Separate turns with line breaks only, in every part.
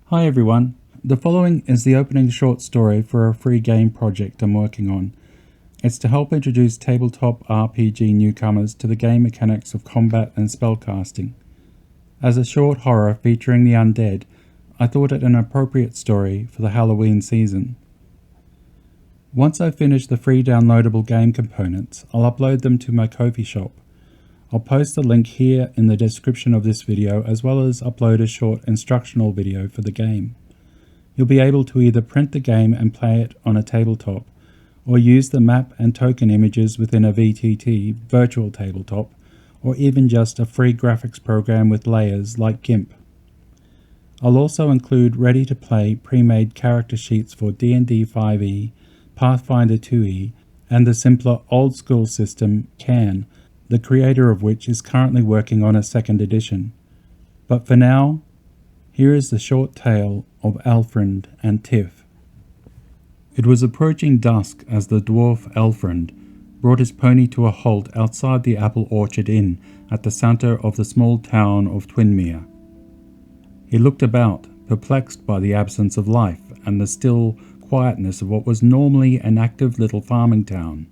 Hi everyone, the following is the opening short story for a free game project I'm working on. It's to help introduce tabletop RPG newcomers to the game mechanics of combat and spellcasting. As a short horror featuring the undead, I thought it an appropriate story for the Halloween season. Once I finish the free downloadable game components, I'll upload them to my Ko-fi shop. I'll post the link here in the description of this video, as well as upload a short instructional video for the game. You'll be able to either print the game and play it on a tabletop, or use the map and token images within a VTT virtual tabletop, or even just a free graphics program with layers like GIMP. I'll also include ready-to-play pre-made character sheets for D&D 5e, Pathfinder 2e, and the simpler old-school system Can, the creator of which is currently working on a second edition. But for now, here is the short tale of Alfrind and Tiff. It was approaching dusk as the dwarf Alfrind brought his pony to a halt outside the Apple Orchard Inn at the centre of the small town of 𝟻ⴏ𴏱. He looked about, perplexed by the absence of life and the still quietness of what was normally an active little farming town.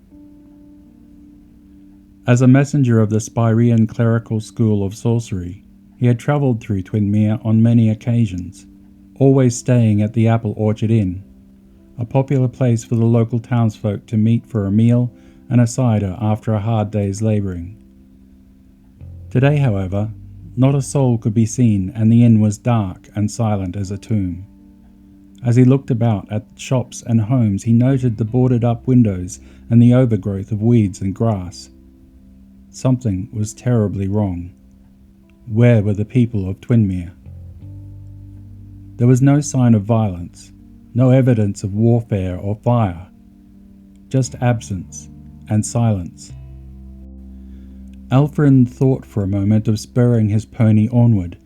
As a messenger of the Spyrian clerical school of sorcery, he had travelled through 𝟻ⴏ𴏱 on many occasions, always staying at the Apple Orchard Inn, a popular place for the local townsfolk to meet for a meal and a cider after a hard day's labouring. Today, however, not a soul could be seen, and the inn was dark and silent as a tomb. As he looked about at shops and homes, he noted the boarded-up windows and the overgrowth of weeds and grass. Something was terribly wrong. Where were the people of 𝟻ⴏⴍⴱ? There was no sign of violence, no evidence of warfare or fire, just absence and silence. Alfrind thought for a moment of spurring his pony onward,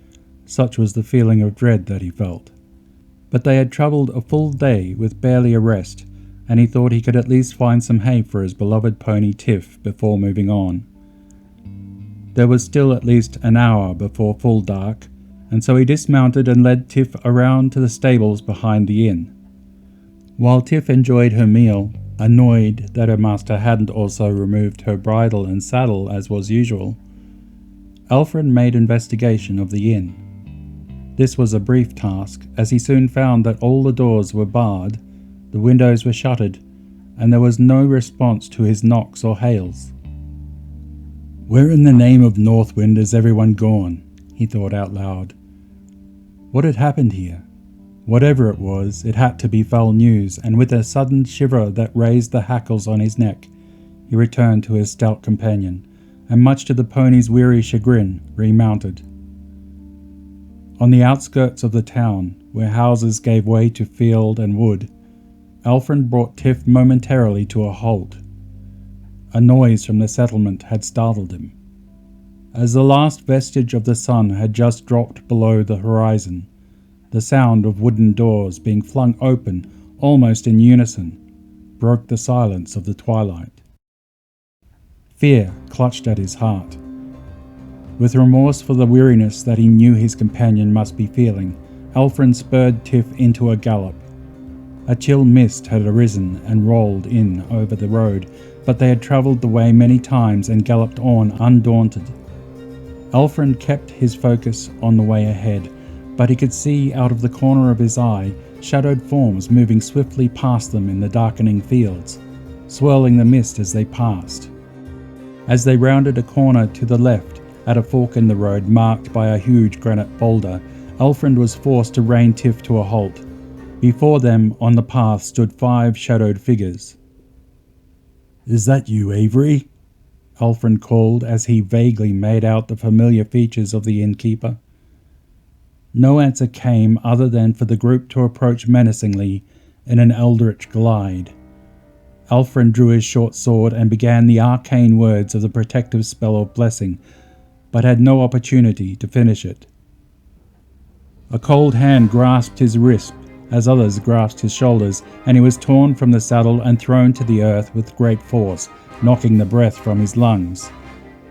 such was the feeling of dread that he felt. But they had travelled a full day with barely a rest, and he thought he could at least find some hay for his beloved pony Tiff before moving on. There was still at least an hour before full dark, and so he dismounted and led Tiff around to the stables behind the inn. While Tiff enjoyed her meal, annoyed that her master hadn't also removed her bridle and saddle as was usual, Alfrind made investigation of the inn. This was a brief task, as he soon found that all the doors were barred, the windows were shuttered, and there was no response to his knocks or hails. "Where in the name of Northwind is everyone gone?" he thought out loud. What had happened here? Whatever it was, it had to be foul news, and with a sudden shiver that raised the hackles on his neck, he returned to his stout companion, and much to the pony's weary chagrin, remounted. On the outskirts of the town, where houses gave way to field and wood, Alfrind brought Tiff momentarily to a halt. A noise from the settlement had startled him. As the last vestige of the sun had just dropped below the horizon, the sound of wooden doors being flung open almost in unison broke the silence of the twilight. Fear clutched at his heart. With remorse for the weariness that he knew his companion must be feeling, Alfrind spurred Tiff into a gallop. A chill mist had arisen and rolled in over the road, but they had travelled the way many times and galloped on undaunted. Alfrind kept his focus on the way ahead, but he could see out of the corner of his eye shadowed forms moving swiftly past them in the darkening fields, swirling the mist as they passed. As they rounded a corner to the left, at a fork in the road marked by a huge granite boulder, Alfrind was forced to rein Tiff to a halt. Before them on the path stood 5 shadowed figures. "Is that you, Avery?" Alfrind called as he vaguely made out the familiar features of the innkeeper. No answer came other than for the group to approach menacingly in an eldritch glide. Alfrind drew his short sword and began the arcane words of the protective spell of blessing, but had no opportunity to finish it. A cold hand grasped his wrist as others grasped his shoulders, and he was torn from the saddle and thrown to the earth with great force, knocking the breath from his lungs.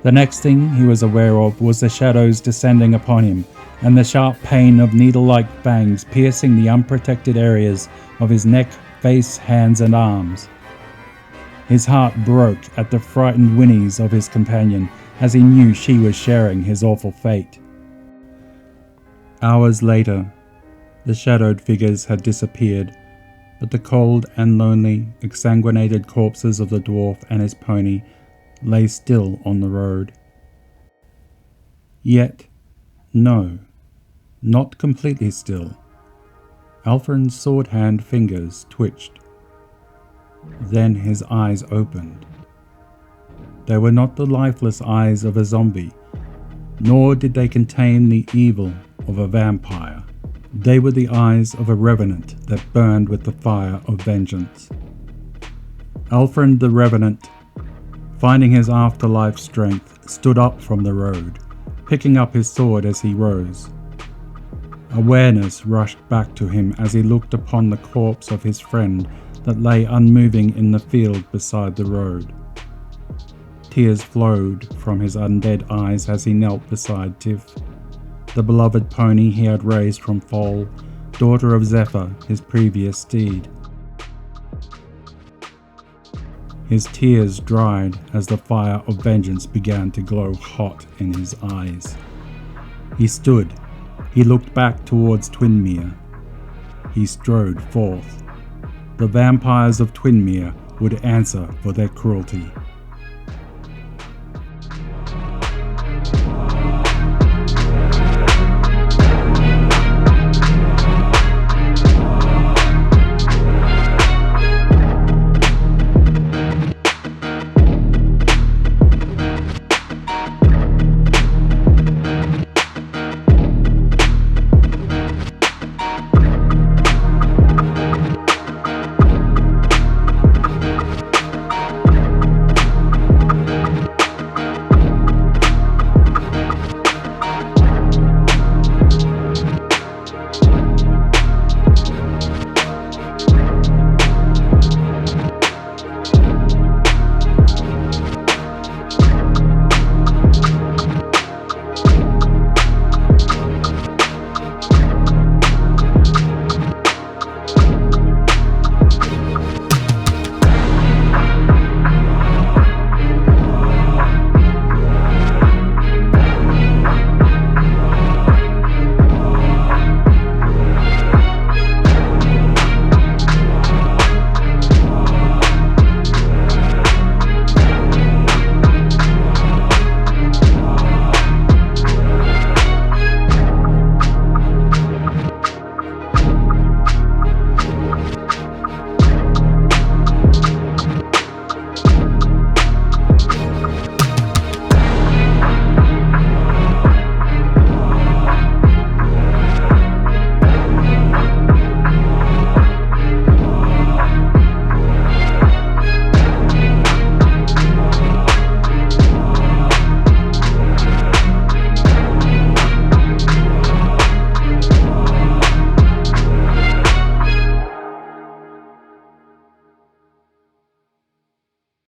The next thing he was aware of was the shadows descending upon him, and the sharp pain of needle-like fangs piercing the unprotected areas of his neck, face, hands and arms. His heart broke at the frightened whinnies of his companion, as he knew she was sharing his awful fate. Hours later, the shadowed figures had disappeared, but the cold and lonely, exsanguinated corpses of the dwarf and his pony lay still on the road. Yet, no, not completely still. Alfrind's sword-hand fingers twitched. Then his eyes opened. They were not the lifeless eyes of a zombie, nor did they contain the evil of a vampire. They were the eyes of a revenant that burned with the fire of vengeance. Alfrind the Revenant, finding his afterlife strength, stood up from the road, picking up his sword as he rose. Awareness rushed back to him as he looked upon the corpse of his friend that lay unmoving in the field beside the road. Tears flowed from his undead eyes as he knelt beside Tiff, the beloved pony he had raised from foal, daughter of Zephyr, his previous steed. His tears dried as the fire of vengeance began to glow hot in his eyes. He stood. He looked back towards 𝟻ⴏ𴏀. He strode forth. The vampires of 𝟻ⴏ𴏀 would answer for their cruelty.